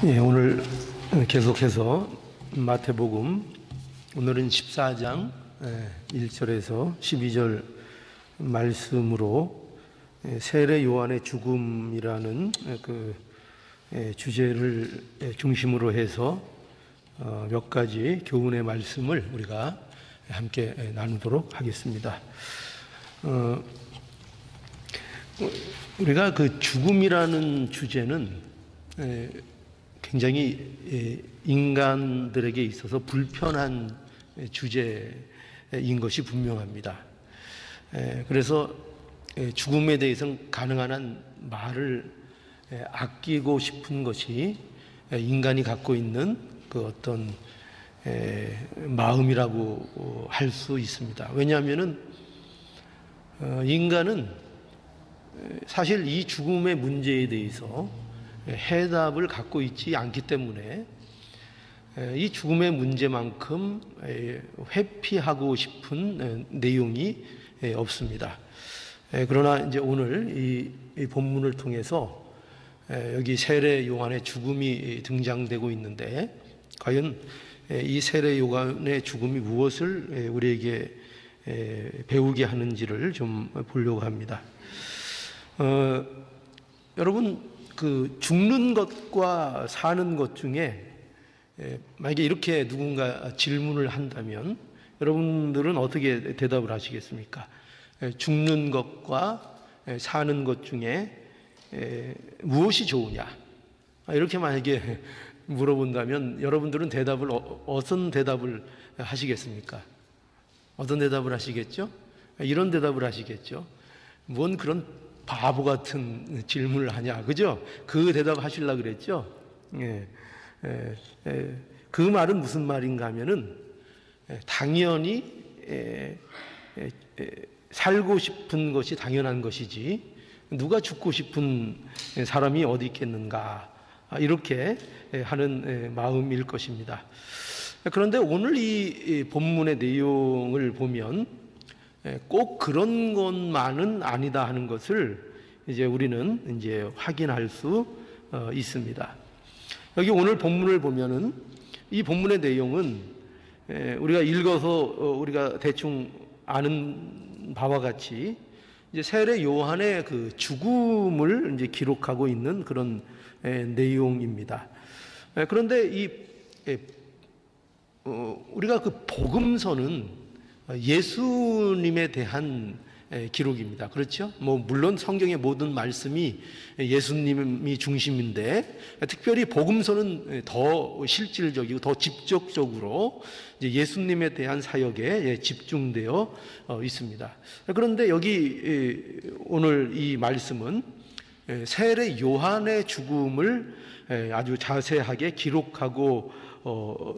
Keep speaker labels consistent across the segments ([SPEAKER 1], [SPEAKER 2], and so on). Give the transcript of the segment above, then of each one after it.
[SPEAKER 1] 오늘 계속해서 마태복음, 오늘은 14장 1절에서 12절 말씀으로 세례 요한의 죽음이라는 그 주제를 중심으로 해서 몇 가지 교훈의 말씀을 우리가 함께 나누도록 하겠습니다. 우리가 그 죽음이라는 주제는 굉장히 인간들에게 있어서 불편한 주제인 것이 분명합니다. 그래서 죽음에 대해서는 가능한 한 말을 아끼고 싶은 것이 인간이 갖고 있는 그 어떤 마음이라고 할 수 있습니다. 왜냐하면은 인간은 사실 이 죽음의 문제에 대해서 해답을 갖고 있지 않기 때문에 이 죽음의 문제만큼 회피하고 싶은 내용이 없습니다. 그러나 이제 오늘 이 본문을 통해서 여기 세례 요한의 죽음이 등장되고 있는데, 과연 이 세례 요한의 죽음이 무엇을 우리에게 배우게 하는지를 좀 보려고 합니다. 여러분, 그 죽는 것과 사는 것 중에 만약에 이렇게 누군가 질문을 한다면 여러분들은 어떻게 대답을 하시겠습니까? 죽는 것과 사는 것 중에 무엇이 좋으냐? 이렇게 만약에 물어본다면 여러분들은 어떤 대답을 하시겠습니까? 어떤 대답을 하시겠죠? 이런 대답을 하시겠죠? 뭔 그런 바보 같은 질문을 하냐, 그죠? 그 대답 하시려고 그랬죠? 그 말은 무슨 말인가 하면은, 당연히 살고 싶은 것이 당연한 것이지 누가 죽고 싶은 사람이 어디 있겠는가, 이렇게 하는 마음일 것입니다. 그런데 오늘 이 본문의 내용을 보면 꼭 그런 것만은 아니다 하는 것을 이제 우리는 이제 확인할 수 있습니다. 여기 오늘 본문을 보면은 이 본문의 내용은 우리가 읽어서 우리가 대충 아는 바와 같이 이제 세례 요한의 그 죽음을 이제 기록하고 있는 그런 내용입니다. 그런데 우리가 그 복음서는 예수님에 대한 기록입니다. 그렇죠? 물론 성경의 모든 말씀이 예수님이 중심인데, 특별히 복음서는 더 실질적이고 더 직접적으로 예수님에 대한 사역에 집중되어 있습니다. 그런데 여기 오늘 이 말씀은 세례 요한의 죽음을 아주 자세하게 기록하고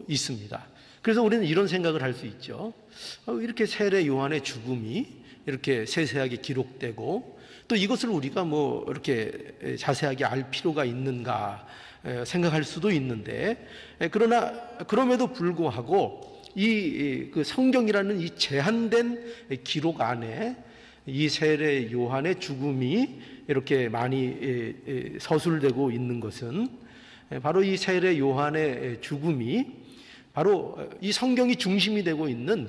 [SPEAKER 1] 있습니다. 그래서 우리는 이런 생각을 할 수 있죠. 이렇게 세례 요한의 죽음이 이렇게 세세하게 기록되고 또 이것을 우리가 이렇게 자세하게 알 필요가 있는가 생각할 수도 있는데, 그러나 그럼에도 불구하고 그 성경이라는 이 제한된 기록 안에 이 세례 요한의 죽음이 이렇게 많이 서술되고 있는 것은 바로 이 세례 요한의 죽음이 바로 이 성경이 중심이 되고 있는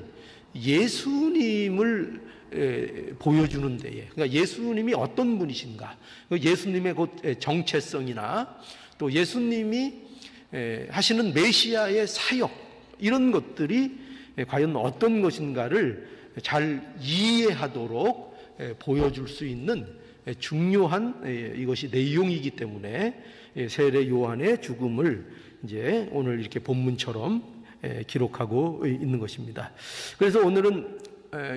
[SPEAKER 1] 예수님을 보여주는 데에, 그러니까 예수님이 어떤 분이신가, 예수님의 곧 정체성이나 또 예수님이 하시는 메시아의 사역, 이런 것들이 과연 어떤 것인가를 잘 이해하도록 보여줄 수 있는 중요한 이것이 내용이기 때문에 세례 요한의 죽음을 이제 오늘 이렇게 본문처럼 기록하고 있는 것입니다. 그래서 오늘은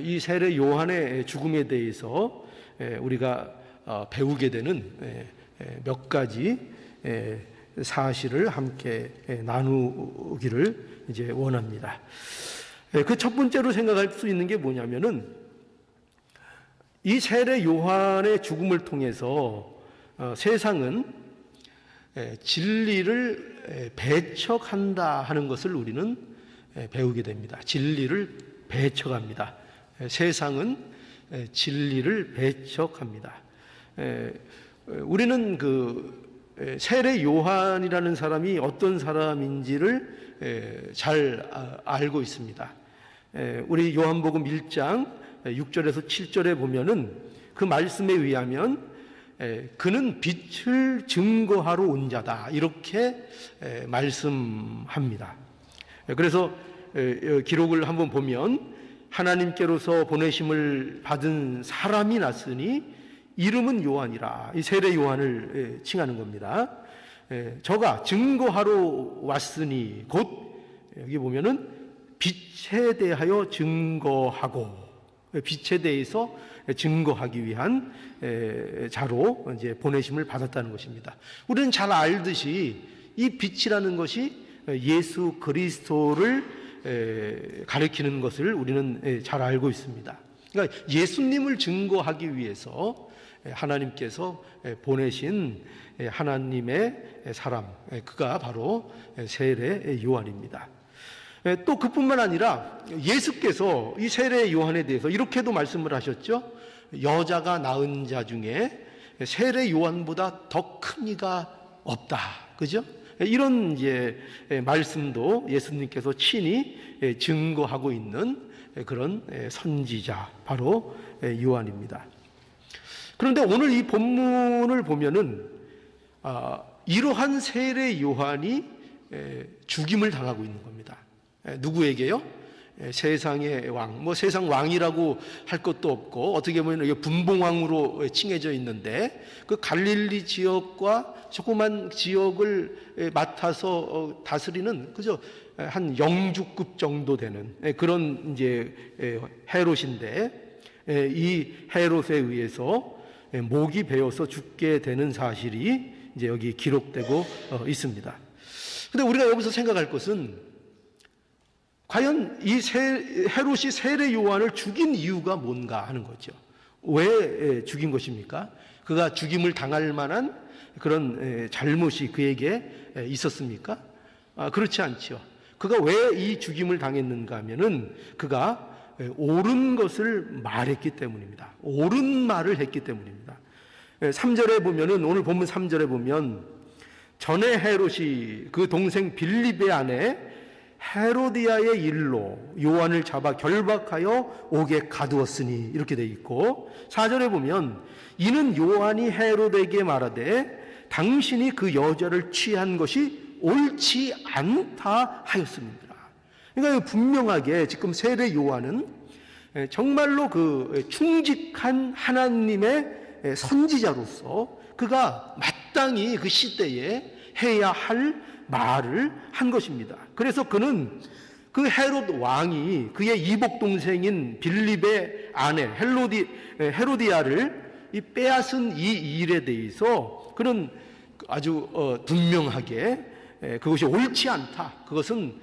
[SPEAKER 1] 이 세례 요한의 죽음에 대해서 우리가 배우게 되는 몇 가지 사실을 함께 나누기를 이제 원합니다. 그 첫 번째로 생각할 수 있는 게 뭐냐면은, 이 세례 요한의 죽음을 통해서 세상은 진리를 배척한다 하는 것을 우리는 배우게 됩니다. 진리를 배척합니다. 세상은 진리를 배척합니다. 우리는 세례 요한이라는 사람이 어떤 사람인지를 잘 알고 있습니다. 우리 요한복음 1장 6절에서 7절에 보면은 그 말씀에 의하면 그는 빛을 증거하러 온 자다, 이렇게 말씀합니다. 그래서 기록을 한번 보면 하나님께로서 보내심을 받은 사람이 났으니 이름은 요한이라, 이 세례 요한을 칭하는 겁니다. 저가 증거하러 왔으니, 곧 여기 보면은 빛에 대하여 증거하고, 빛에 대해서 증거하기 위한 자로 이제 보내심을 받았다는 것입니다. 우리는 잘 알듯이 이 빛이라는 것이 예수 그리스도를 가리키는 것을 우리는 잘 알고 있습니다. 그러니까 예수님을 증거하기 위해서 하나님께서 보내신 하나님의 사람, 그가 바로 세례 요한입니다. 또 그뿐만 아니라 예수께서 이 세례 요한에 대해서 이렇게도 말씀을 하셨죠. 여자가 낳은 자 중에 세례 요한보다 더 큰 이가 없다, 그죠? 이런 이제 말씀도 예수님께서 친히 증거하고 있는 그런 선지자, 바로 요한입니다. 그런데 오늘 이 본문을 보면은 이러한 세례 요한이 죽임을 당하고 있는 겁니다. 누구에게요? 세상의 왕, 뭐 세상 왕이라고 할 것도 없고 어떻게 보면 이게 분봉왕으로 칭해져 있는데, 그 갈릴리 지역과 조그만 지역을 맡아서 다스리는 그저 한 영주급 정도 되는 그런 이제 헤롯인데, 이 헤롯에 의해서 목이 베어서 죽게 되는 사실이 이제 여기 기록되고 있습니다. 근데 우리가 여기서 생각할 것은 과연 이 헤롯이 세례 요한을 죽인 이유가 뭔가 하는 거죠. 왜 죽인 것입니까? 그가 죽임을 당할 만한 그런 잘못이 그에게 있었습니까? 그렇지 않죠. 그가 왜 이 죽임을 당했는가 하면은 그가 옳은 것을 말했기 때문입니다. 옳은 말을 했기 때문입니다. 3절에 보면은, 오늘 본문 3절에 보면, 전에 헤롯이 그 동생 빌립의 아내 헤로디아의 일로 요한을 잡아 결박하여 옥에 가두었으니, 이렇게 되어 있고, 4절에 보면 이는 요한이 헤롯에게 말하되 당신이 그 여자를 취한 것이 옳지 않다 하였습니다. 그러니까 분명하게 지금 세례 요한은 정말로 그 충직한 하나님의 선지자로서 그가 마땅히 그 시대에 해야 할 말을 한 것입니다. 그래서 그는 그 헤롯 왕이 그의 이복 동생인 빌립의 아내 헤로디아를 빼앗은 이 일에 대해서 그는 아주 분명하게 그것이 옳지 않다, 그것은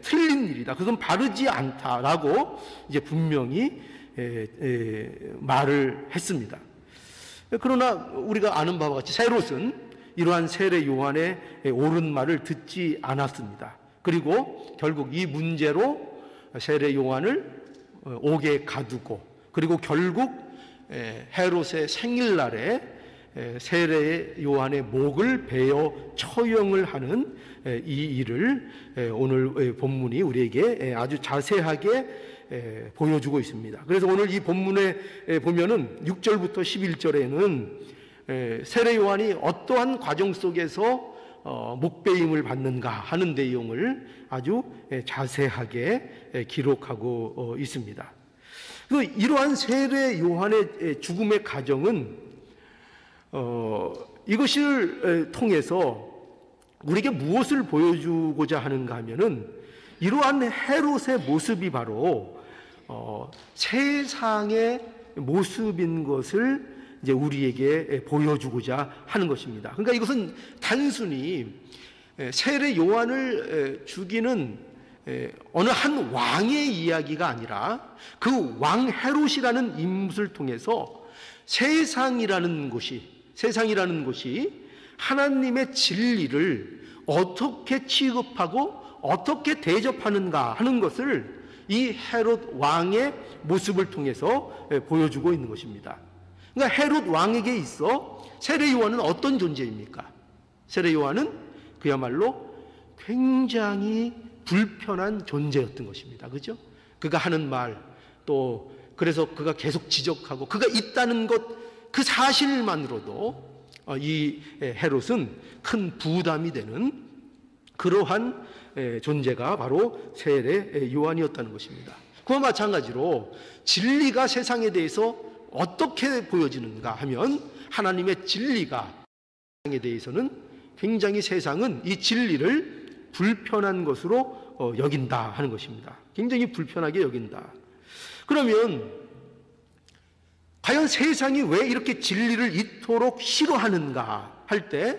[SPEAKER 1] 틀린 일이다, 그것은 바르지 않다라고 이제 분명히 말을 했습니다. 그러나 우리가 아는 바와 같이 헤롯은 이러한 세례 요한의 옳은 말을 듣지 않았습니다. 그리고 결국 이 문제로 세례 요한을 옥에 가두고, 그리고 결국 헤롯의 생일날에 세례 요한의 목을 베어 처형을 하는 이 일을 오늘 본문이 우리에게 아주 자세하게 보여주고 있습니다. 그래서 오늘 이 본문에 보면은 6절부터 11절에는 세례 요한이 어떠한 과정 속에서 목베임을 받는가 하는 내용을 아주 자세하게 기록하고 있습니다. 이러한 세례 요한의 죽음의 과정은 이것을 통해서 우리에게 무엇을 보여주고자 하는가 하면은, 이러한 헤롯의 모습이 바로 세상의 모습인 것을 이제 우리에게 보여주고자 하는 것입니다. 그러니까 이것은 단순히 세례 요한을 죽이는 어느 한 왕의 이야기가 아니라 그 왕 헤롯이라는 인물을 통해서 세상이라는 곳이 하나님의 진리를 어떻게 취급하고 어떻게 대접하는가 하는 것을 이 헤롯 왕의 모습을 통해서 보여주고 있는 것입니다. 그러니까 헤롯 왕에게 있어 세례 요한은 어떤 존재입니까? 세례 요한은 그야말로 굉장히 불편한 존재였던 것입니다. 그죠? 그가 하는 말, 또 그래서 그가 계속 지적하고 그가 있다는 것, 그 사실만으로도 이 헤롯은 큰 부담이 되는 그러한 존재가 바로 세례 요한이었다는 것입니다. 그와 마찬가지로 진리가 세상에 대해서 어떻게 보여지는가 하면, 하나님의 진리가 세상에 대해서는 굉장히 세상은 이 진리를 불편한 것으로 여긴다 하는 것입니다. 굉장히 불편하게 여긴다. 그러면 과연 세상이 왜 이렇게 진리를 이토록 싫어하는가 할 때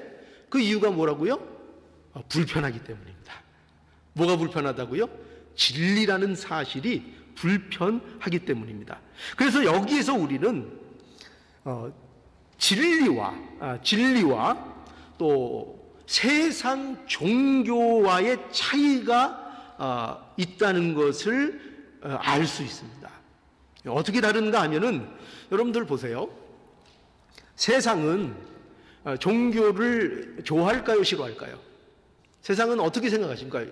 [SPEAKER 1] 그 이유가 뭐라고요? 불편하기 때문입니다. 뭐가 불편하다고요? 진리라는 사실이 불편하기 때문입니다. 그래서 여기에서 우리는 진리와 또 세상 종교와의 차이가 있다는 것을 알 수 있습니다. 어떻게 다른가 하면은, 여러분들 보세요. 세상은 종교를 좋아할까요, 싫어할까요? 세상은 어떻게 생각하십니까,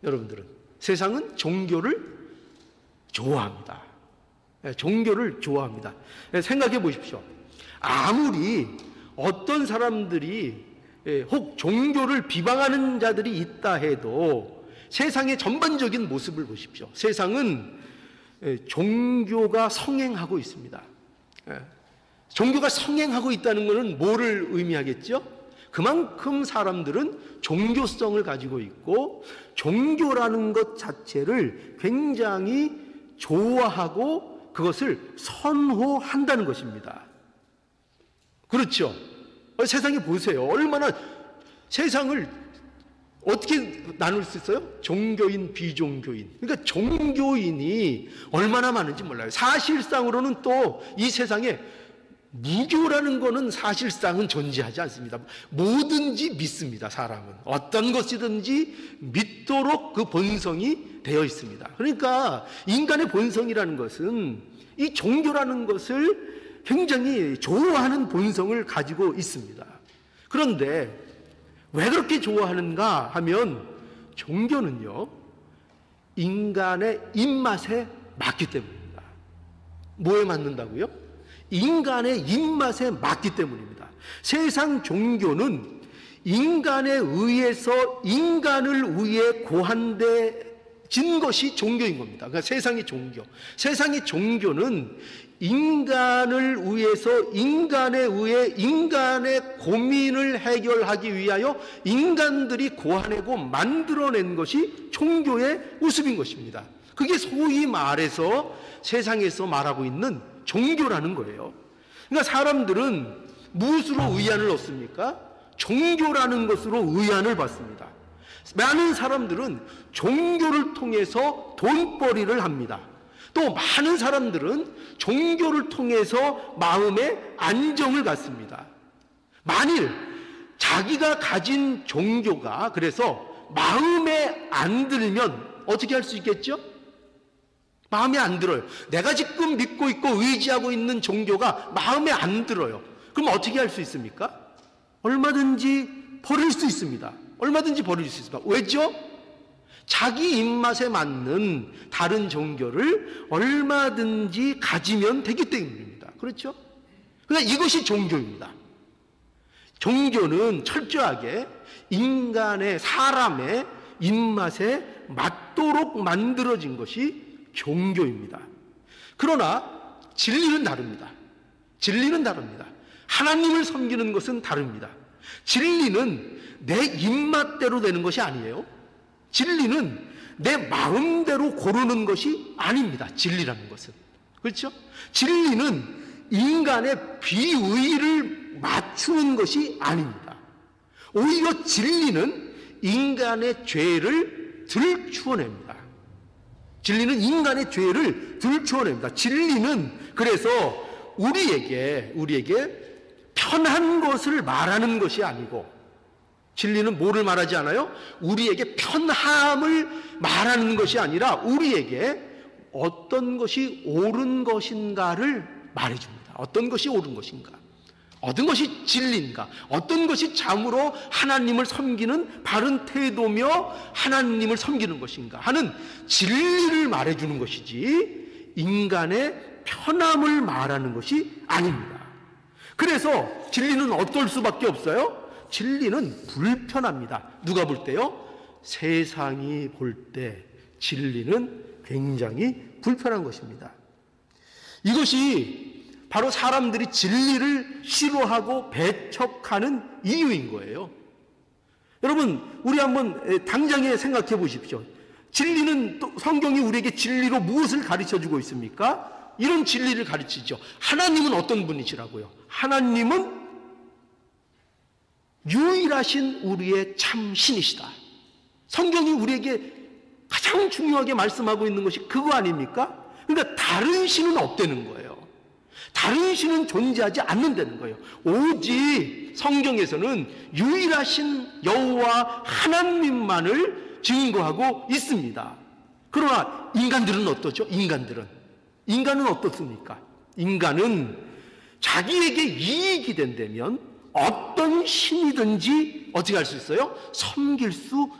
[SPEAKER 1] 여러분들은? 세상은 종교를 좋아합니다. 종교를 좋아합니다. 생각해 보십시오. 아무리 어떤 사람들이 혹 종교를 비방하는 자들이 있다 해도 세상의 전반적인 모습을 보십시오. 세상은 종교가 성행하고 있습니다. 종교가 성행하고 있다는 것은 뭐를 의미하겠죠? 그만큼 사람들은 종교성을 가지고 있고 종교라는 것 자체를 굉장히 좋아하고 그것을 선호한다는 것입니다. 그렇죠? 세상에 보세요. 얼마나 세상을 어떻게 나눌 수 있어요? 종교인, 비종교인. 그러니까 종교인이 얼마나 많은지 몰라요. 사실상으로는 또 이 세상에 무교라는 거는 사실상은 존재하지 않습니다. 뭐든지 믿습니다. 사람은 어떤 것이든지 믿도록 그 본성이 되어 있습니다. 그러니까 인간의 본성이라는 것은 이 종교라는 것을 굉장히 좋아하는 본성을 가지고 있습니다. 그런데 왜 그렇게 좋아하는가 하면, 종교는요 인간의 입맛에 맞기 때문입니다. 뭐에 맞는다고요? 인간의 입맛에 맞기 때문입니다. 세상 종교는 인간에 의해서 인간을 위해 고안된 것이 종교인 겁니다. 그러니까 세상의 종교는 인간을 위해서 인간에 의해 인간의 고민을 해결하기 위하여 인간들이 고안하고 만들어낸 것이 종교의 모습인 것입니다. 그게 소위 말해서 세상에서 말하고 있는 종교라는 거예요. 그러니까 사람들은 무엇으로 의안을 얻습니까? 종교라는 것으로 의안을 받습니다. 많은 사람들은 종교를 통해서 돈벌이를 합니다. 또 많은 사람들은 종교를 통해서 마음의 안정을 갖습니다. 만일 자기가 가진 종교가 그래서 마음에 안 들면 어떻게 할 수 있겠죠? 마음에 안 들어요. 내가 지금 믿고 있고 의지하고 있는 종교가 마음에 안 들어요. 그럼 어떻게 할 수 있습니까? 얼마든지 버릴 수 있습니다. 얼마든지 버릴 수 있습니다. 왜죠? 자기 입맛에 맞는 다른 종교를 얼마든지 가지면 되기 때문입니다. 그렇죠? 그러니까 이것이 종교입니다. 종교는 철저하게 사람의 입맛에 맞도록 만들어진 것이 종교입니다. 그러나 진리는 다릅니다. 하나님을 섬기는 것은 다릅니다. 진리는 내 입맛대로 되는 것이 아니에요. 진리는 내 마음대로 고르는 것이 아닙니다. 진리라는 것은. 그렇죠? 진리는 인간의 비의를 맞추는 것이 아닙니다. 오히려 진리는 인간의 죄를 들추어냅니다. 진리는 그래서 우리에게 편한 것을 말하는 것이 아니고, 진리는 뭐를 말하지 않아요? 우리에게 편함을 말하는 것이 아니라 우리에게 어떤 것이 옳은 것인가를 말해줍니다. 어떤 것이 옳은 것인가, 어떤 것이 진리인가, 어떤 것이 참으로 하나님을 섬기는 바른 태도며 하나님을 섬기는 것인가 하는 진리를 말해주는 것이지 인간의 편함을 말하는 것이 아닙니다. 그래서 진리는 어떨 수밖에 없어요? 진리는 불편합니다. 누가 볼 때요? 세상이 볼 때 진리는 굉장히 불편한 것입니다. 이것이 바로 사람들이 진리를 싫어하고 배척하는 이유인 거예요. 여러분, 우리 한번 당장에 생각해 보십시오. 진리는 또 성경이 우리에게 진리로 무엇을 가르쳐 주고 있습니까? 이런 진리를 가르치죠. 하나님은 어떤 분이시라고요? 하나님은 유일하신 우리의 참 신이시다. 성경이 우리에게 가장 중요하게 말씀하고 있는 것이 그거 아닙니까? 그러니까 다른 신은 없다는 거예요. 다른 신은 존재하지 않는다는 거예요. 오직 성경에서는 유일하신 여호와 하나님만을 증거하고 있습니다. 그러나 인간들은 어떠죠? 인간은 어떻습니까? 인간은 자기에게 이익이 된다면 어떤 신이든지 어떻게 할 수 있어요? 섬길 수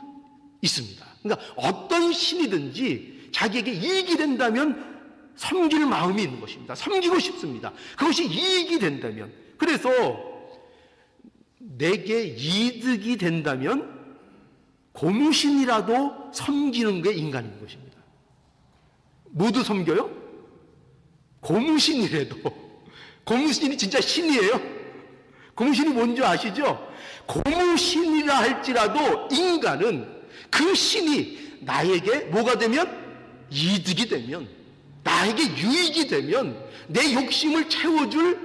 [SPEAKER 1] 있습니다. 그러니까 어떤 신이든지 자기에게 이익이 된다면 섬길 마음이 있는 것입니다. 섬기고 싶습니다. 그것이 이익이 된다면, 그래서 내게 이득이 된다면 고무신이라도 섬기는 게 인간인 것입니다. 모두 섬겨요? 고무신이라도. 고무신이 진짜 신이에요. 고무신이 뭔지 아시죠? 고무신이라 할지라도 인간은 그 신이 나에게 뭐가 되면? 이득이 되면, 나에게 유익이 되면, 내 욕심을 채워줄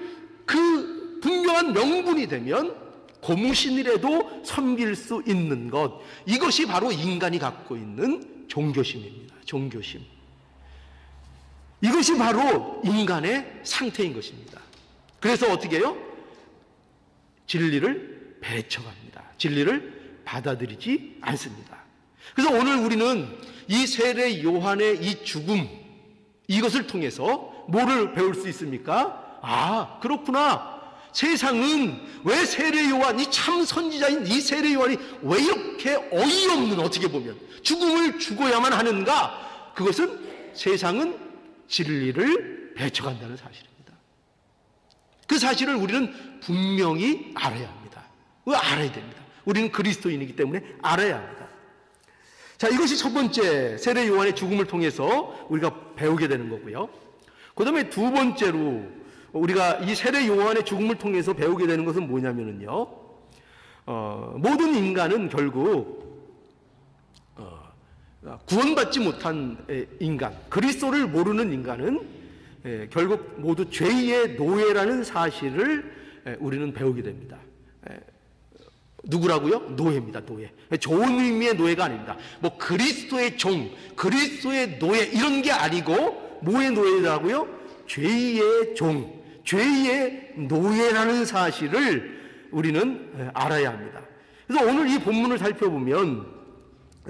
[SPEAKER 1] 그 분명한 명분이 되면 고무신이라도 섬길 수 있는 것, 이것이 바로 인간이 갖고 있는 종교심입니다. 종교심. 이것이 바로 인간의 상태인 것입니다. 그래서 어떻게 해요? 진리를 배척합니다. 진리를 받아들이지 않습니다. 그래서 오늘 우리는 이 세례 요한의 이 죽음, 이것을 통해서 뭐를 배울 수 있습니까? 아, 그렇구나. 세상은 왜 세례 요한, 이 참 선지자인 이 세례 요한이 왜 이렇게 어이없는, 어떻게 보면 죽음을 죽어야만 하는가? 그것은 세상은 진리를 배척한다는 사실입니다. 그 사실을 우리는 분명히 알아야 합니다. 알아야 됩니다. 우리는 그리스도인이기 때문에 알아야 합니다. 자, 이것이 첫 번째 세례 요한의 죽음을 통해서 우리가 배우게 되는 거고요. 그 다음에 두 번째로 우리가 이 세례 요한의 죽음을 통해서 배우게 되는 것은 뭐냐면요, 모든 인간은 결국 구원받지 못한 인간, 그리스도를 모르는 인간은 결국 모두 죄의 노예라는 사실을 우리는 배우게 됩니다. 누구라고요? 노예입니다. 노예. 좋은 의미의 노예가 아닙니다. 뭐 그리스도의 종, 그리스도의 노예 이런 게 아니고 뭐의 노예라고요? 죄의 종, 죄의 노예라는 사실을 우리는 알아야 합니다. 그래서 오늘 이 본문을 살펴보면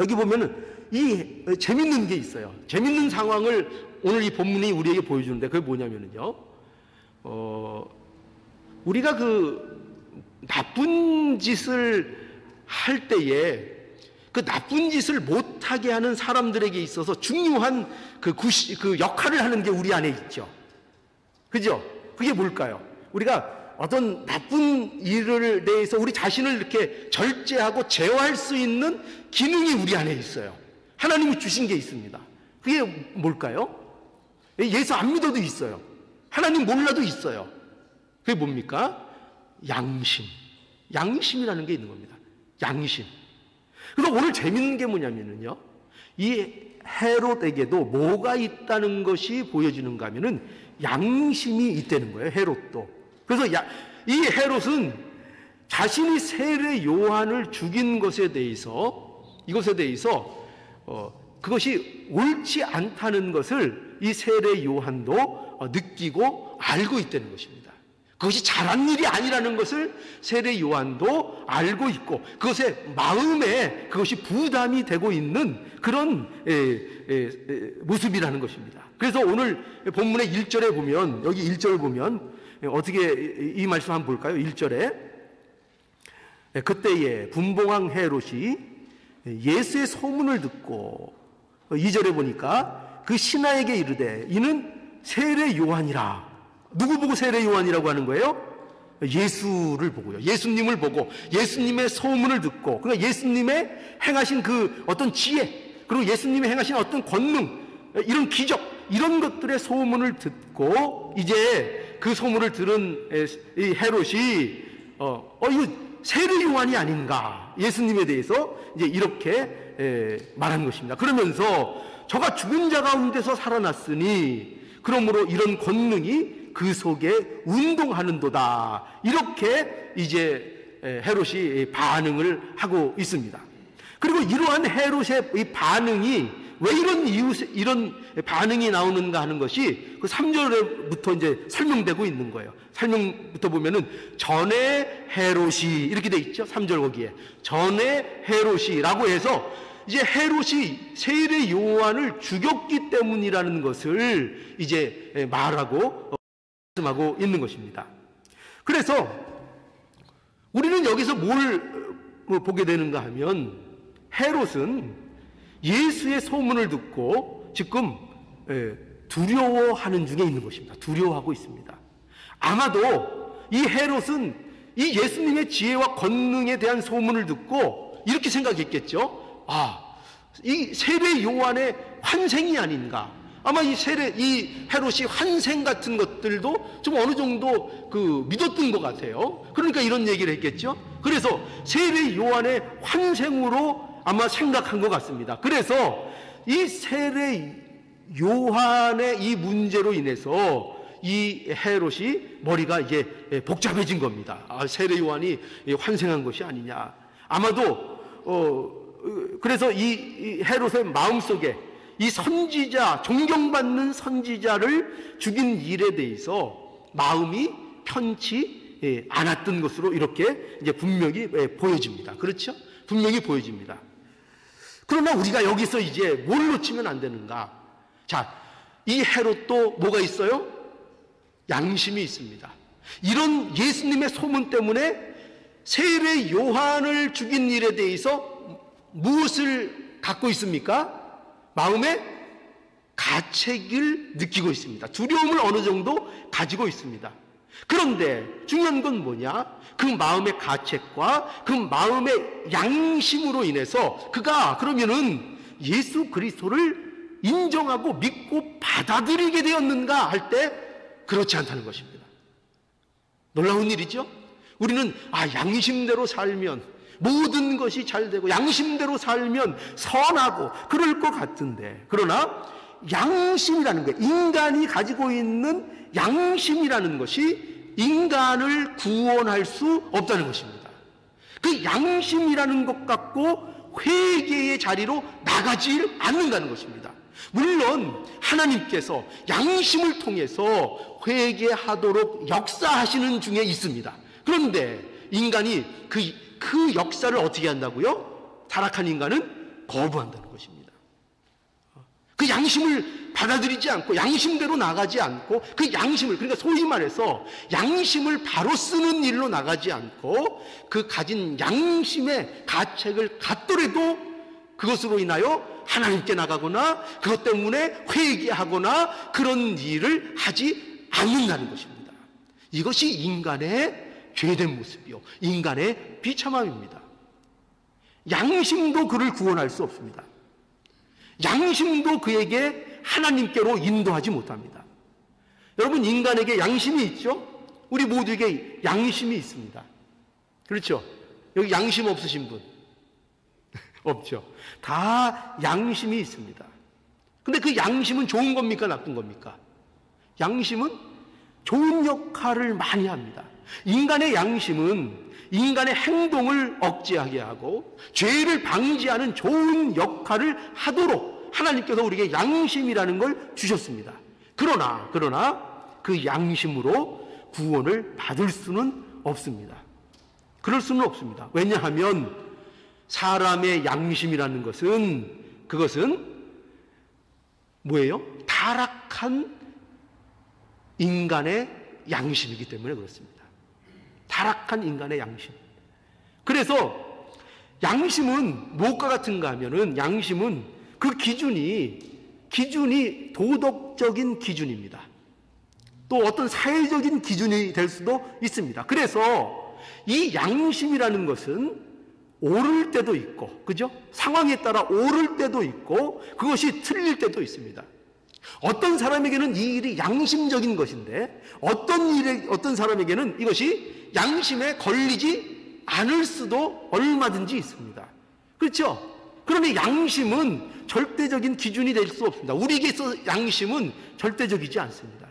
[SPEAKER 1] 여기 보면은 이 재밌는 게 있어요. 재밌는 상황을 오늘 이 본문이 우리에게 보여주는데 그게 뭐냐면요, 우리가 그 나쁜 짓을 할 때에 그 나쁜 짓을 못하게 하는 사람들에게 있어서 중요한 그 역할을 하는 게 우리 안에 있죠. 그죠? 그게 뭘까요? 우리가 어떤 나쁜 일을 대해서 우리 자신을 이렇게 절제하고 제어할 수 있는 기능이 우리 안에 있어요. 하나님이 주신 게 있습니다. 그게 뭘까요? 예수 안 믿어도 있어요. 하나님 몰라도 있어요. 그게 뭡니까? 양심이라는 게 있는 겁니다. 양심. 그래서 오늘 재밌는 게 뭐냐면요, 이 헤롯에게도 뭐가 있다는 것이 보여지는가 하면은 양심이 있다는 거예요. 헤롯도. 그래서 이 헤롯은 자신이 세례 요한을 죽인 것에 대해서, 이것에 대해서 그것이 옳지 않다는 것을 이 세례 요한도 느끼고 알고 있다는 것입니다. 그것이 잘한 일이 아니라는 것을 세례 요한도 알고 있고 그것에 마음에 그것이 부담이 되고 있는 그런 모습이라는 것입니다. 그래서 오늘 본문의 1절에 보면, 여기 1절을 보면 어떻게 이 말씀 한번 볼까요? 1절에 그때에 분봉왕 헤롯이 예수의 소문을 듣고 2절에 보니까 그 신하에게 이르되 이는 세례 요한이라. 누구 보고 세례 요한이라고 하는 거예요? 예수를 보고요. 예수님을 보고 예수님의 소문을 듣고, 그러니까 예수님의 행하신 그 어떤 지혜, 그리고 예수님의 행하신 어떤 권능, 이런 기적, 이런 것들의 소문을 듣고 이제 그 소문을 들은 이 헤롯이 이거 세례 요한이 아닌가, 예수님에 대해서 이제 이렇게 말한 것입니다. 그러면서 저가 죽은 자 가운데서 살아났으니 그러므로 이런 권능이 그 속에 운동하는도다, 이렇게 이제 헤롯이 반응을 하고 있습니다. 그리고 이러한 헤롯의 이 반응이 왜 이런 반응이 나오는가 하는 것이 그 3절부터 이제 설명되고 있는 거예요. 설명부터 보면은 전에 헤롯이 이렇게 돼 있죠. 3절 거기에 전에 헤롯이라고 해서 이제 헤롯이 세례 요한을 죽였기 때문이라는 것을 이제 말하고 있는 것입니다. 그래서 우리는 여기서 뭘 보게 되는가 하면 헤롯은 예수의 소문을 듣고 지금 두려워하는 중에 있는 것입니다. 두려워하고 있습니다. 아마도 이 헤롯은 이 예수님의 지혜와 권능에 대한 소문을 듣고 이렇게 생각했겠죠. 이 세례 요한의 환생이 아닌가. 아마 이 헤롯이 환생 같은 것들도 좀 어느 정도 믿었던 것 같아요. 그러니까 이런 얘기를 했겠죠. 그래서 세례 요한의 환생으로 아마 생각한 것 같습니다. 그래서 이 세례 요한의 이 문제로 인해서 이 헤롯이 머리가 이제 복잡해진 겁니다. 세례 요한이 환생한 것이 아니냐. 아마도 그래서 이 헤롯의 마음속에 이 선지자, 존경받는 선지자를 죽인 일에 대해서 마음이 편치 않았던 것으로 이렇게 이제 분명히 보여집니다. 그렇죠? 분명히 보여집니다. 그러나 우리가 여기서 이제 뭘 놓치면 안 되는가? 자, 이 헤롯도 뭐가 있어요? 양심이 있습니다. 이런 예수님의 소문 때문에 세례 요한을 죽인 일에 대해서 무엇을 갖고 있습니까? 마음에 가책을 느끼고 있습니다. 두려움을 어느 정도 가지고 있습니다. 그런데 중요한 건 뭐냐? 그 마음의 가책과 그 마음의 양심으로 인해서 그가 그러면은 예수 그리스도를 인정하고 믿고 받아들이게 되었는가 할 때 그렇지 않다는 것입니다. 놀라운 일이죠? 우리는 양심대로 살면 모든 것이 잘 되고 양심대로 살면 선하고 그럴 것 같은데, 그러나 양심이라는 것, 인간이 가지고 있는 양심이라는 것이 인간을 구원할 수 없다는 것입니다. 그 양심이라는 것 갖고 회개의 자리로 나가지 않는다는 것입니다. 물론 하나님께서 양심을 통해서 회개하도록 역사하시는 중에 있습니다. 그런데 인간이 그 역사를 어떻게 한다고요? 타락한 인간은 거부한다는 것입니다. 그 양심을 받아들이지 않고 양심대로 나가지 않고 그 양심을, 그러니까 소위 말해서 양심을 바로 쓰는 일로 나가지 않고 그 가진 양심의 가책을 갖더라도 그것으로 인하여 하나님께 나가거나 그것 때문에 회개하거나 그런 일을 하지 않는다는 것입니다. 이것이 인간의 죄된 모습이요, 인간의 비참함입니다. 양심도 그를 구원할 수 없습니다. 양심도 그에게 하나님께로 인도하지 못합니다. 여러분, 인간에게 양심이 있죠? 우리 모두에게 양심이 있습니다. 그렇죠? 여기 양심 없으신 분 없죠? 다 양심이 있습니다. 근데 그 양심은 좋은 겁니까, 나쁜 겁니까? 양심은 좋은 역할을 많이 합니다. 인간의 양심은 인간의 행동을 억제하게 하고 죄를 방지하는 좋은 역할을 하도록 하나님께서 우리에게 양심이라는 걸 주셨습니다. 그러나 그 양심으로 구원을 받을 수는 없습니다. 그럴 수는 없습니다. 왜냐하면 사람의 양심이라는 그것은 뭐예요? 타락한 인간의 양심이기 때문에 그렇습니다. 타락한 인간의 양심. 그래서 양심은 무엇과 같은가 하면은, 양심은 그 기준이 도덕적인 기준입니다. 또 어떤 사회적인 기준이 될 수도 있습니다. 그래서 이 양심이라는 것은 오를 때도 있고, 그죠? 상황에 따라 오를 때도 있고, 그것이 틀릴 때도 있습니다. 어떤 사람에게는 이 일이 양심적인 것인데, 어떤 사람에게는 이것이 양심에 걸리지 않을 수도 얼마든지 있습니다. 그렇죠? 그러니 양심은 절대적인 기준이 될 수 없습니다. 우리에게 있어서 양심은 절대적이지 않습니다.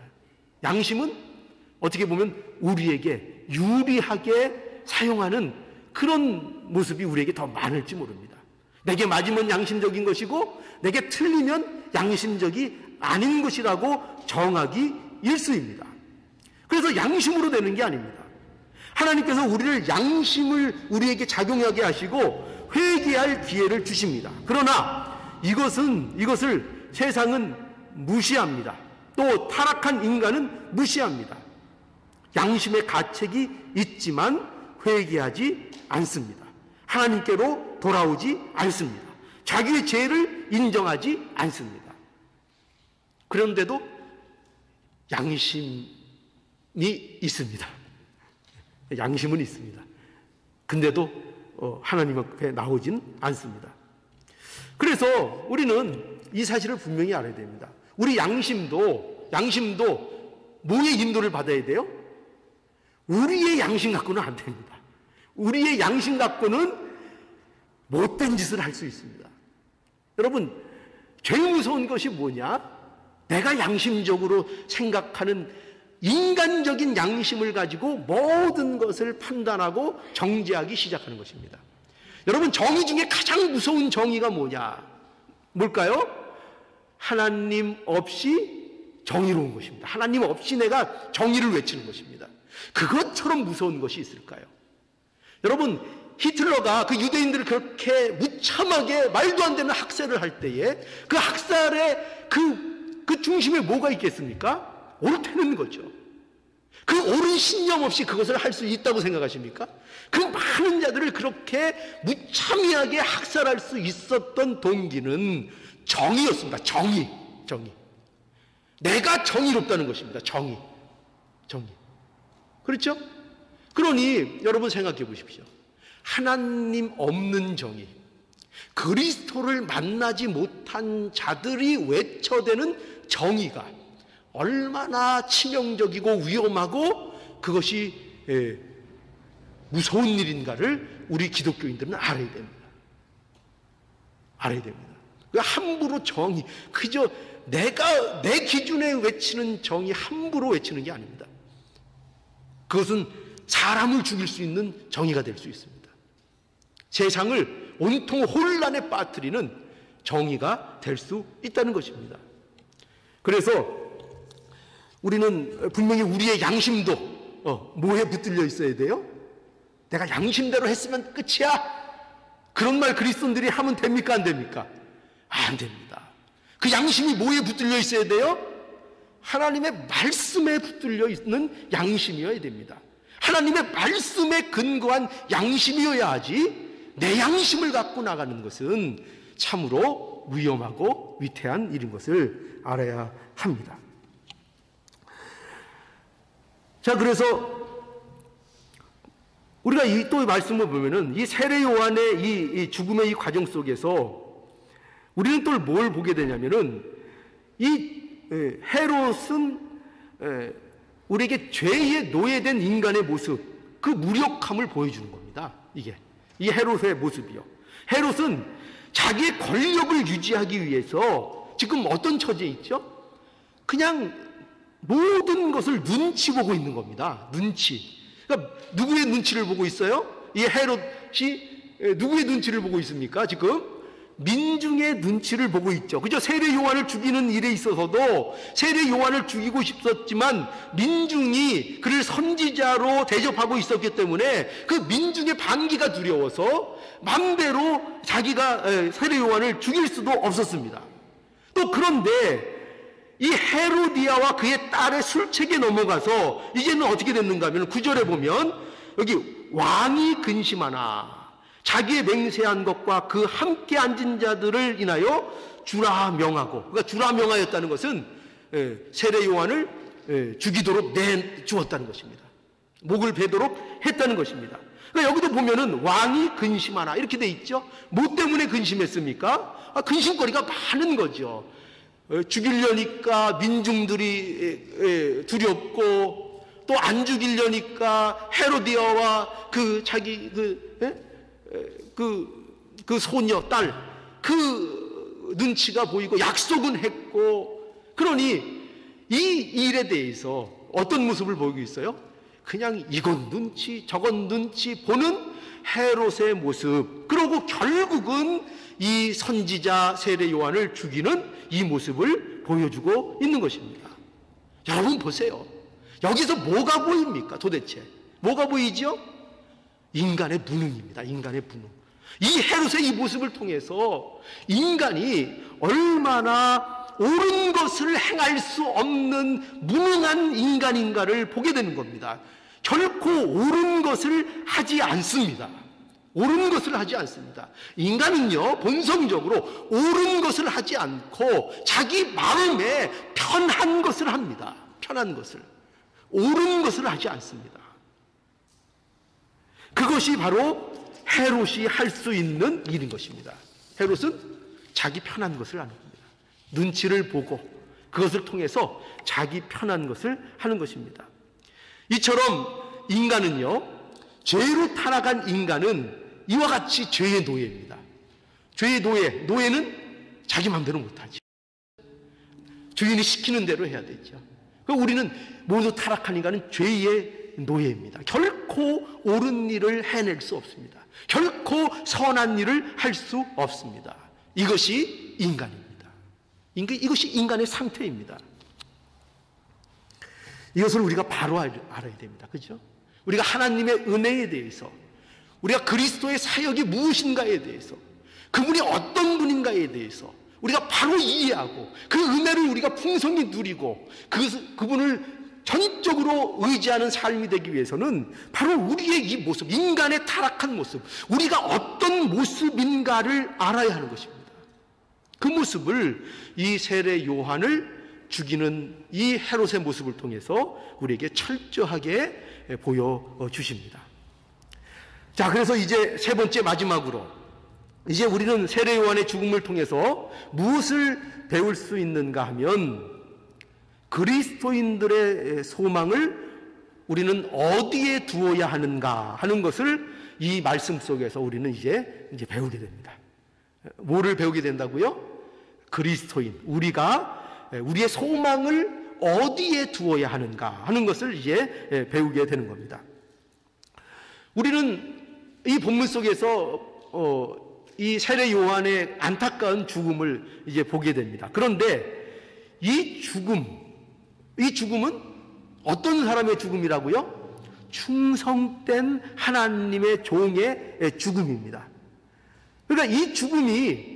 [SPEAKER 1] 양심은 어떻게 보면 우리에게 유리하게 사용하는 그런 모습이 우리에게 더 많을지 모릅니다. 내게 맞으면 양심적인 것이고 내게 틀리면 양심적이 아닌 것이라고 정하기 일쑤입니다. 그래서 양심으로 되는 게 아닙니다. 하나님께서 우리를 양심을 우리에게 작용하게 하시고 회개할 기회를 주십니다. 그러나 이것을 세상은 무시합니다. 또 타락한 인간은 무시합니다. 양심의 가책이 있지만 회개하지 않습니다. 하나님께로 돌아오지 않습니다. 자기의 죄를 인정하지 않습니다. 그런데도 양심이 있습니다. 양심은 있습니다. 근데도 하나님 앞에 나오진 않습니다. 그래서 우리는 이 사실을 분명히 알아야 됩니다. 우리 양심도 뭐의 인도를 받아야 돼요? 우리의 양심 갖고는 안 됩니다. 우리의 양심 갖고는 못된 짓을 할 수 있습니다. 여러분, 제일 무서운 것이 뭐냐? 내가 양심적으로 생각하는 인간적인 양심을 가지고 모든 것을 판단하고 정죄하기 시작하는 것입니다. 여러분, 정의 중에 가장 무서운 정의가 뭘까요? 하나님 없이 정의로운 것입니다. 하나님 없이 내가 정의를 외치는 것입니다. 그것처럼 무서운 것이 있을까요? 여러분, 히틀러가 그 유대인들을 그렇게 무참하게 말도 안 되는 학살을 할 때에 그 학살의 그 중심에 뭐가 있겠습니까? 옳다는 거죠. 그 옳은 신념 없이 그것을 할 수 있다고 생각하십니까? 그 많은 자들을 그렇게 무참하게 학살할 수 있었던 동기는 정의였습니다. 정의. 내가 정의롭다는 것입니다. 정의. 그렇죠? 그러니 여러분 생각해 보십시오. 하나님 없는 정의, 그리스도를 만나지 못한 자들이 외쳐대는 정의가 얼마나 치명적이고 위험하고 그것이 무서운 일인가를 우리 기독교인들은 알아야 됩니다. 함부로 정의, 그저 내가 내 기준에 외치는 정의 함부로 외치는 게 아닙니다. 그것은 사람을 죽일 수 있는 정의가 될 수 있습니다. 세상을 온통 혼란에 빠뜨리는 정의가 될 수 있다는 것입니다. 그래서 우리는 분명히 우리의 양심도 뭐에 붙들려 있어야 돼요? 내가 양심대로 했으면 끝이야. 그런 말 그리스도인들이 하면 됩니까? 안 됩니까? 안 됩니다. 그 양심이 뭐에 붙들려 있어야 돼요? 하나님의 말씀에 붙들려 있는 양심이어야 됩니다. 하나님의 말씀에 근거한 양심이어야 하지, 내 양심을 갖고 나가는 것은 참으로 위험하고 위태한 일인 것을 알아야 합니다. 자, 그래서 우리가 또 말씀을 보면은 이 세례 요한의 이 죽음의 이 과정 속에서 우리는 또 뭘 보게 되냐면은 이 헤롯은 우리에게 죄에 노예된 인간의 모습, 그 무력함을 보여주는 겁니다. 이 헤롯의 모습이요. 헤롯은 자기의 권력을 유지하기 위해서 지금 어떤 처지에 있죠? 그냥 모든 것을 눈치 보고 있는 겁니다. 눈치. 그러니까 누구의 눈치를 보고 있어요? 이 헤롯이 누구의 눈치를 보고 있습니까? 지금 민중의 눈치를 보고 있죠. 그죠? 세례 요한을 죽이는 일에 있어서도 세례 요한을 죽이고 싶었지만 민중이 그를 선지자로 대접하고 있었기 때문에 그 민중의 반기가 두려워서 맘대로 자기가 세례 요한을 죽일 수도 없었습니다. 또 그런데 이 헤로디아와 그의 딸의 술책에 넘어가서 이제는 어떻게 됐는가 하면 9절에 보면 여기 왕이 근심하나 자기의 맹세한 것과 그 함께 앉은 자들을 인하여 주라 명하고, 그러니까 주라 명하였다는 것은 세례 요한을 죽이도록 내주었다는 것입니다. 목을 베도록 했다는 것입니다. 그러니까 여기도 보면은 왕이 근심하나 이렇게 돼 있죠. 뭐 때문에 근심했습니까? 근심거리가 많은 거죠. 죽이려니까 민중들이 두렵고, 또 안 죽이려니까 헤로디아와 그 자기 그 소녀 딸 그 눈치가 보이고 약속은 했고, 그러니 이 일에 대해서 어떤 모습을 보이고 있어요? 그냥 이건 눈치 저건 눈치 보는 헤롯의 모습, 그리고 결국은 이 선지자 세례 요한을 죽이는 이 모습을 보여주고 있는 것입니다. 여러분 보세요. 여기서 뭐가 보입니까? 도대체 뭐가 보이죠? 인간의 무능입니다. 인간의 무능. 이 헤롯의 이 모습을 통해서 인간이 얼마나 옳은 것을 행할 수 없는 무능한 인간인가를 보게 되는 겁니다. 결코 옳은 것을 하지 않습니다. 옳은 것을 하지 않습니다. 인간은요, 본성적으로 옳은 것을 하지 않고 자기 마음에 편한 것을 합니다. 편한 것을. 옳은 것을 하지 않습니다. 그것이 바로 헤롯이 할 수 있는 일인 것입니다. 헤롯은 자기 편한 것을 하는 겁니다. 눈치를 보고 그것을 통해서 자기 편한 것을 하는 것입니다. 이처럼 인간은요, 죄로 타락한 인간은 이와 같이 죄의 노예입니다. 죄의 노예는 자기 마음대로 못하죠. 주인이 시키는 대로 해야 되죠. 우리는 모두 타락한 인간은 죄의 노예입니다. 결코 옳은 일을 해낼 수 없습니다. 결코 선한 일을 할 수 없습니다. 이것이 인간입니다. 이것이 인간의 상태입니다. 이것을 우리가 바로 알아야 됩니다. 그렇죠? 우리가 하나님의 은혜에 대해서, 우리가 그리스도의 사역이 무엇인가에 대해서, 그분이 어떤 분인가에 대해서 우리가 바로 이해하고 그 은혜를 우리가 풍성히 누리고 그분을 전적으로 의지하는 삶이 되기 위해서는 바로 우리의 이 모습, 인간의 타락한 모습, 우리가 어떤 모습인가를 알아야 하는 것입니다. 그 모습을 이 세례 요한을 죽이는 이 헤롯의 모습을 통해서 우리에게 철저하게 보여주십니다. 자, 그래서 이제 세 번째 마지막으로 이제 우리는 세례 요한의 죽음을 통해서 무엇을 배울 수 있는가 하면 그리스도인들의 소망을 우리는 어디에 두어야 하는가 하는 것을 이 말씀 속에서 우리는 이제 배우게 됩니다. 뭐를 배우게 된다고요? 그리스도인, 우리의 소망을 어디에 두어야 하는가 하는 것을 이제 배우게 되는 겁니다. 우리는 이 본문 속에서 이 세례 요한의 안타까운 죽음을 이제 보게 됩니다. 그런데 이 죽음은 어떤 사람의 죽음이라고요? 충성된 하나님의 종의 죽음입니다. 그러니까 이 죽음이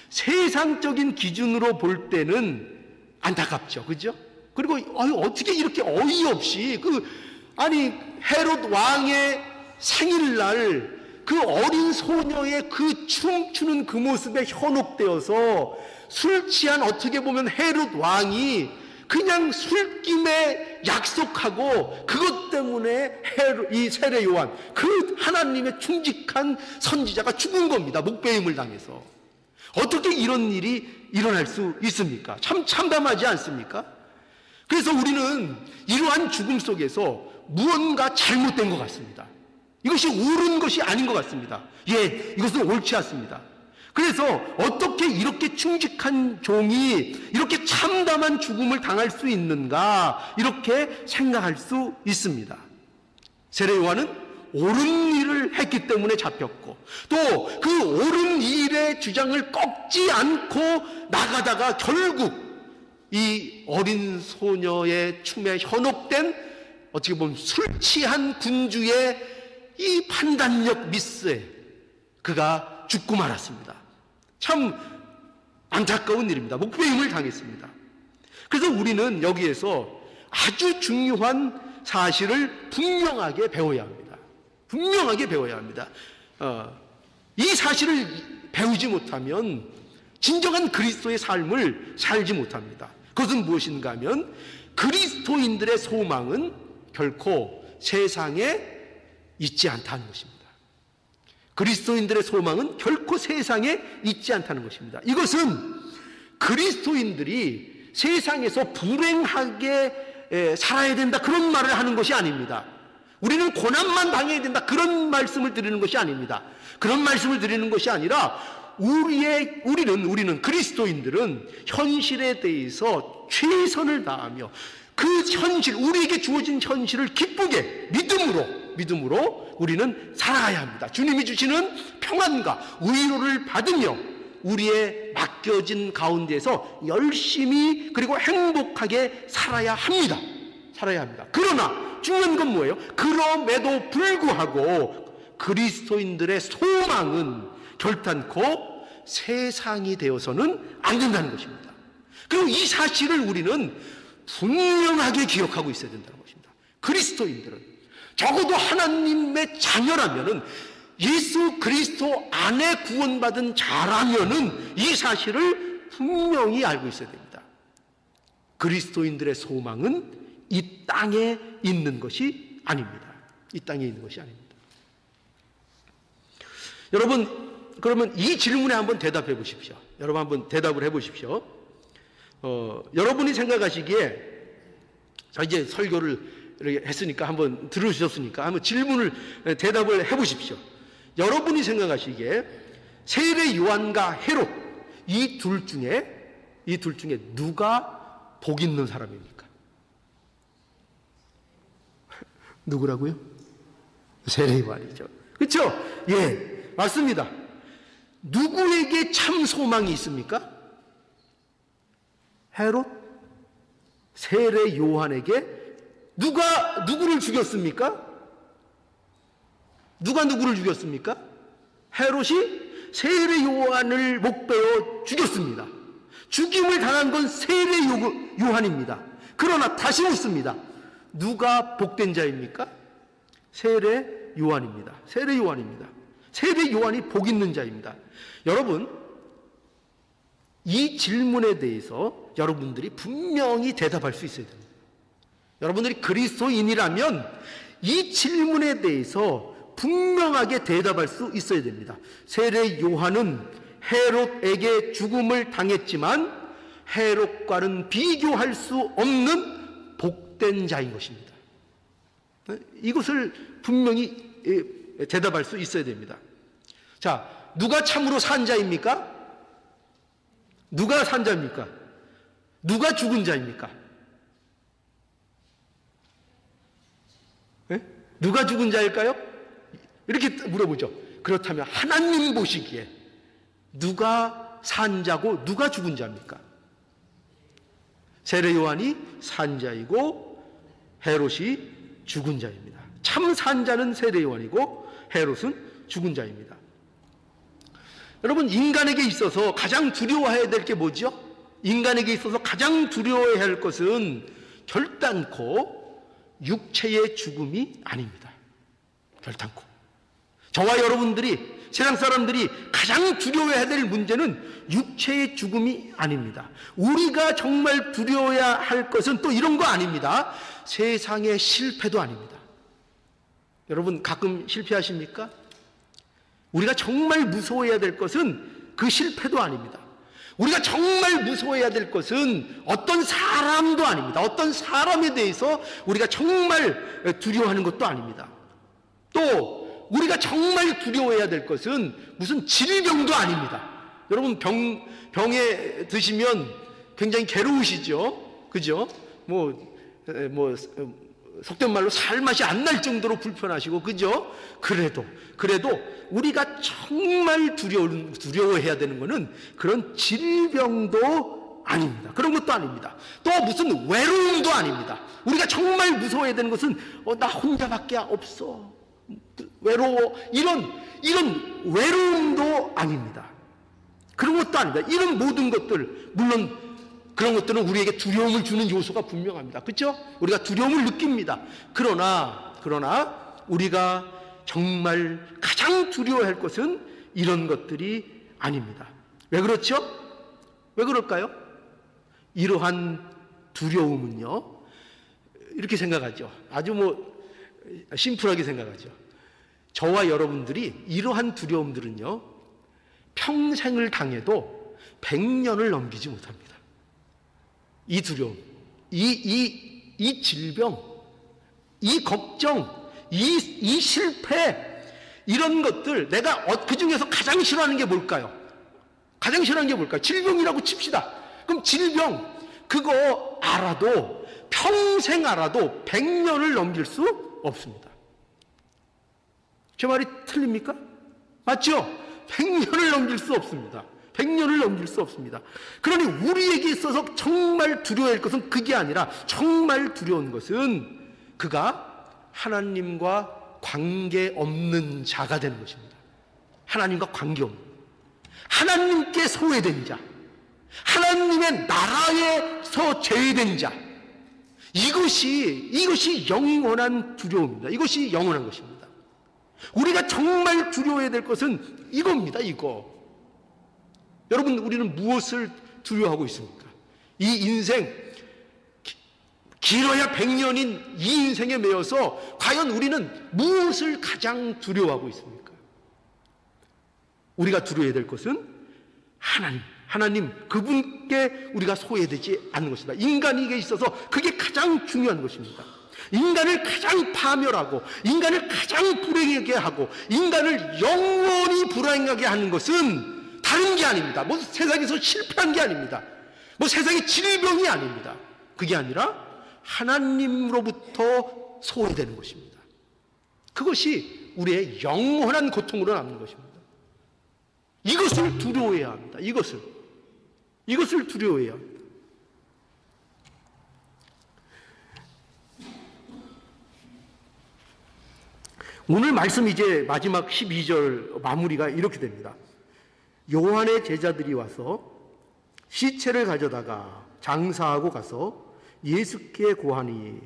[SPEAKER 1] 세상적인 기준으로 볼 때는 안타깝죠. 그죠? 그리고 어떻게 이렇게 어이없이 헤롯 왕의 생일날 그 어린 소녀의 그 춤추는 그 모습에 현혹되어서 술 취한 어떻게 보면 헤롯 왕이 그냥 술김에 약속하고 그것 때문에 이 세례 요한, 그 하나님의 충직한 선지자가 죽은 겁니다. 목배임을 당해서. 어떻게 이런 일이 일어날 수 있습니까? 참 참담하지 않습니까? 그래서 우리는 이러한 죽음 속에서 무언가 잘못된 것 같습니다. 이것이 옳은 것이 아닌 것 같습니다. 이것은 옳지 않습니다. 그래서 어떻게 이렇게 충직한 종이 이렇게 참담한 죽음을 당할 수 있는가, 이렇게 생각할 수 있습니다. 세례 요한은 옳은 일을 했기 때문에 잡혔고, 또 그 옳은 일의 주장을 꺾지 않고 나가다가 결국 이 어린 소녀의 춤에 현혹된, 어떻게 보면 술 취한 군주의 이 판단력 미스에 그가 죽고 말았습니다. 참 안타까운 일입니다. 목배임을 당했습니다. 그래서 우리는 여기에서 아주 중요한 사실을 분명하게 배워야 합니다. 분명하게 배워야 합니다. 이 사실을 배우지 못하면 진정한 그리스도의 삶을 살지 못합니다. 그것은 무엇인가 하면 그리스도인들의 소망은 결코 세상에 있지 않다는 것입니다. 그리스도인들의 소망은 결코 세상에 있지 않다는 것입니다. 이것은 그리스도인들이 세상에서 불행하게 살아야 된다 그런 말을 하는 것이 아닙니다. 우리는 고난만 당해야 된다 그런 말씀을 드리는 것이 아닙니다. 그런 말씀을 드리는 것이 아니라 우리는 그리스도인들은 현실에 대해서 최선을 다하며 그 현실, 우리에게 주어진 현실을 기쁘게 믿음으로 우리는 살아가야 합니다. 주님이 주시는 평안과 위로를 받으며 우리의 맡겨진 가운데서 열심히 그리고 행복하게 살아야 합니다. 그러나 중요한 건 뭐예요? 그럼에도 불구하고 그리스도인들의 소망은 결단코 세상이 되어서는 안 된다는 것입니다. 그리고 이 사실을 우리는 분명하게 기억하고 있어야 된다는 것입니다. 그리스도인들은 적어도 하나님의 자녀라면은, 예수 그리스도 안에 구원받은 자라면은 이 사실을 분명히 알고 있어야 됩니다. 그리스도인들의 소망은 이 땅에 있는 것이 아닙니다. 이 땅에 있는 것이 아닙니다. 여러분, 그러면 이 질문에 한번 대답해 보십시오. 여러분 한번 대답을 해 보십시오. 여러분이 생각하시기에, 자, 이제 설교를 이렇게 했으니까 한번 들으셨으니까 한번 질문을 대답을 해 보십시오. 여러분이 생각하시기에 세례 요한과 헤롯 이 둘 중에 누가 복 있는 사람입니까? 누구라고요? 세례 요한이죠. 그렇죠? 예, 맞습니다. 누구에게 참 소망이 있습니까? 헤롯, 세례 요한에게 누가 누구를 죽였습니까? 누가 누구를 죽였습니까? 헤롯이 세례 요한을 목베어 죽였습니다. 죽임을 당한 건 세례 요한입니다. 그러나 다시 묻습니다. 누가 복된 자입니까? 세례 요한입니다. 세례 요한이 복 있는 자입니다. 여러분, 이 질문에 대해서 여러분들이 분명히 대답할 수 있어야 됩니다. 여러분들이 그리스도인이라면 이 질문에 대해서 분명하게 대답할 수 있어야 됩니다. 세례 요한은 헤롯에게 죽음을 당했지만 헤롯과는 비교할 수 없는 복된 자인 것입니다. 이것을 분명히 대답할 수 있어야 됩니다. 자, 누가 참으로 산 자입니까? 누가 산 자입니까? 누가 죽은 자입니까? 네? 누가 죽은 자일까요? 이렇게 물어보죠. 그렇다면 하나님 보시기에 누가 산 자고 누가 죽은 자입니까? 세례 요한이 산 자이고 헤롯이 죽은 자입니다. 참 산 자는 세례 요한이고 헤롯은 죽은 자입니다. 여러분, 인간에게 있어서 가장 두려워해야 될 게 뭐죠? 인간에게 있어서 가장 두려워해야 할 것은 결단코 육체의 죽음이 아닙니다. 결단코. 저와 여러분들이, 세상 사람들이 가장 두려워해야 될 문제는 육체의 죽음이 아닙니다. 우리가 정말 두려워해야 할 것은 또 이런 거 아닙니다. 세상의 실패도 아닙니다. 여러분, 가끔 실패하십니까? 우리가 정말 무서워해야 될 것은 그 실패도 아닙니다. 우리가 정말 무서워해야 될 것은 어떤 사람도 아닙니다. 어떤 사람에 대해서 우리가 정말 두려워하는 것도 아닙니다. 또 우리가 정말 두려워해야 될 것은 무슨 질병도 아닙니다. 여러분, 병에 드시면 굉장히 괴로우시죠? 그죠? 속된 말로 살맛이 안 날 정도로 불편하시고, 그죠? 그래도 우리가 정말 두려워해야 되는 것은 그런 질병도 아닙니다. 그런 것도 아닙니다. 또 무슨 외로움도 아닙니다. 우리가 정말 무서워해야 되는 것은 나 혼자밖에 없어, 외로워, 이런 외로움도 아닙니다. 그런 것도 아닙니다. 이런 모든 것들, 물론 그런 것들은 우리에게 두려움을 주는 요소가 분명합니다. 그렇죠? 우리가 두려움을 느낍니다. 그러나 우리가 정말 가장 두려워할 것은 이런 것들이 아닙니다. 왜 그렇죠? 왜 그럴까요? 이러한 두려움은요, 이렇게 생각하죠. 아주 심플하게 생각하죠. 저와 여러분들이 이러한 두려움들은요, 평생을 당해도 100년을 넘기지 못합니다. 이 두려움, 이 질병, 이 걱정, 이 실패, 이런 것들, 내가 그 중에서 가장 싫어하는 게 뭘까요? 가장 싫어하는 게 뭘까요? 질병이라고 칩시다. 그럼 질병, 그거 알아도, 평생 알아도 100년을 넘길 수 없습니다. 제 말이 틀립니까? 맞죠? 100년을 넘길 수 없습니다. 100년을 넘길 수 없습니다. 그러니 우리에게 있어서 정말 두려워할 것은 그게 아니라, 정말 두려운 것은 그가 하나님과 관계없는 자가 되는 것입니다. 하나님과 관계없는, 하나님께 소외된 자, 하나님의 나라에서 제외된 자, 이것이 영원한 두려움입니다. 이것이 영원한 것입니다. 우리가 정말 두려워해야 될 것은 이겁니다. 이거. 여러분, 우리는 무엇을 두려워하고 있습니까? 이 인생, 길어야 100년인 이 인생에 매여서 과연 우리는 무엇을 가장 두려워하고 있습니까? 우리가 두려워해야 될 것은 하나님, 그분께 우리가 소외되지 않는 것이다. 인간에게 있어서 그게 가장 중요한 것입니다. 인간을 가장 파멸하고, 인간을 가장 불행하게 하고, 인간을 영원히 불행하게 하는 것은 다른 게 아닙니다. 세상에서 실패한 게 아닙니다. 세상의 질병이 아닙니다. 그게 아니라 하나님으로부터 소외되는 것입니다. 그것이 우리의 영원한 고통으로 남는 것입니다. 이것을 두려워해야 합니다. 이것을 두려워해야 합니다. 오늘 말씀 이제 마지막 12절 마무리가 이렇게 됩니다. 요한의 제자들이 와서 시체를 가져다가 장사하고 가서 예수께 고하니,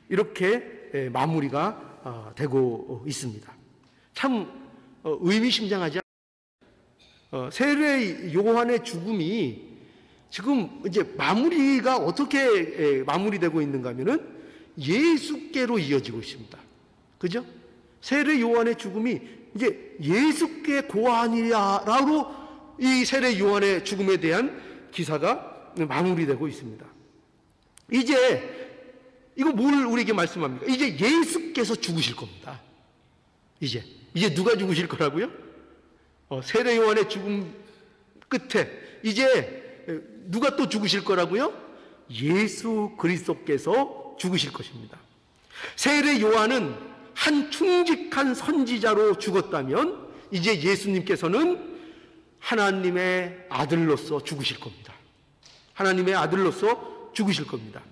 [SPEAKER 1] 이렇게 마무리가 되고 있습니다. 참 의미심장하지 않습니까? 세례 요한의 죽음이 지금 이제 마무리가 어떻게 마무리되고 있는가 하면은 예수께로 이어지고 있습니다. 그죠? 세례 요한의 죽음이 이제 예수께 고하니라로 이 세례 요한의 죽음에 대한 기사가 마무리되고 있습니다. 이제 이거 뭘 우리에게 말씀합니까? 이제 예수께서 죽으실 겁니다. 이제 누가 죽으실 거라고요? 세례 요한의 죽음 끝에 이제 누가 또 죽으실 거라고요? 예수 그리스도께서 죽으실 것입니다. 세례 요한은 한 충직한 선지자로 죽었다면 이제 예수님께서는 하나님의 아들로서 죽으실 겁니다. 하나님의 아들로서 죽으실 겁니다.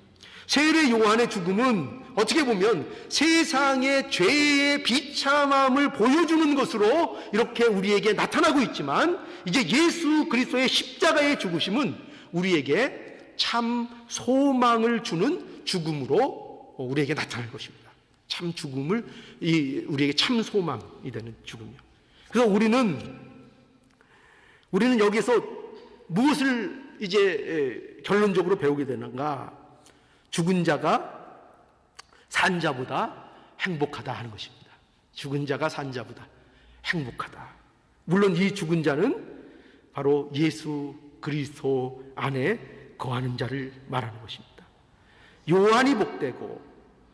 [SPEAKER 1] 세례 요한의 죽음은 어떻게 보면 세상의 죄의 비참함을 보여주는 것으로 이렇게 우리에게 나타나고 있지만, 이제 예수 그리스도의 십자가의 죽으심은 우리에게 참 소망을 주는 죽음으로 우리에게 나타날 것입니다. 참 죽음을, 우리에게 참 소망이 되는 죽음이요. 그래서 우리는 여기서 무엇을 이제 결론적으로 배우게 되는가? 죽은 자가 산 자보다 행복하다 하는 것입니다. 죽은 자가 산 자보다 행복하다. 물론 이 죽은 자는 바로 예수 그리스도 안에 거하는 자를 말하는 것입니다. 요한이 복되고,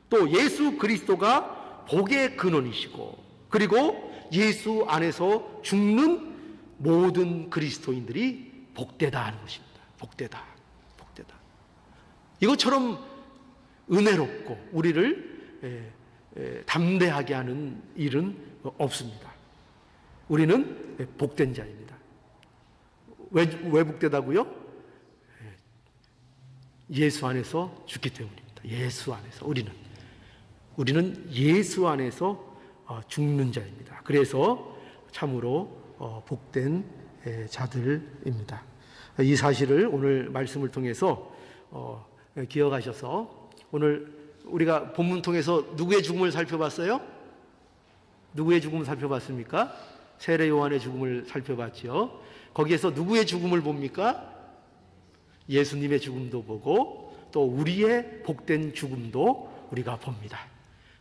[SPEAKER 1] 또 예수 그리스도가 복의 근원이시고, 그리고 예수 안에서 죽는 모든 그리스도인들이 복되다 하는 것입니다. 복되다. 이것처럼 은혜롭고 우리를 담대하게 하는 일은 없습니다. 우리는 복된 자입니다. 왜 복되다고요? 예수 안에서 죽기 때문입니다. 예수 안에서 우리는 예수 안에서 죽는 자입니다. 그래서 참으로 복된 자들입니다. 이 사실을 오늘 말씀을 통해서 기억하셔서 오늘 우리가 본문 통해서 누구의 죽음을 살펴봤어요? 누구의 죽음을 살펴봤습니까? 세례 요한의 죽음을 살펴봤지요. 거기에서 누구의 죽음을 봅니까? 예수님의 죽음도 보고 또 우리의 복된 죽음도 우리가 봅니다.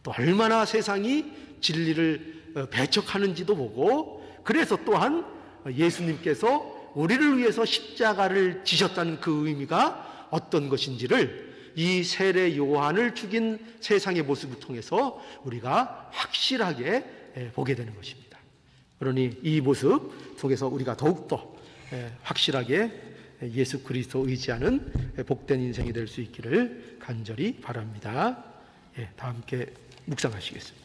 [SPEAKER 1] 또 얼마나 세상이 진리를 배척하는지도 보고, 그래서 또한 예수님께서 우리를 위해서 십자가를 지셨다는 그 의미가 어떤 것인지를 이 세례 요한을 죽인 세상의 모습을 통해서 우리가 확실하게 보게 되는 것입니다. 그러니 이 모습 속에서 우리가 더욱더 확실하게 예수 그리스도 의지하는 복된 인생이 될 수 있기를 간절히 바랍니다. 다 함께 묵상하시겠습니다.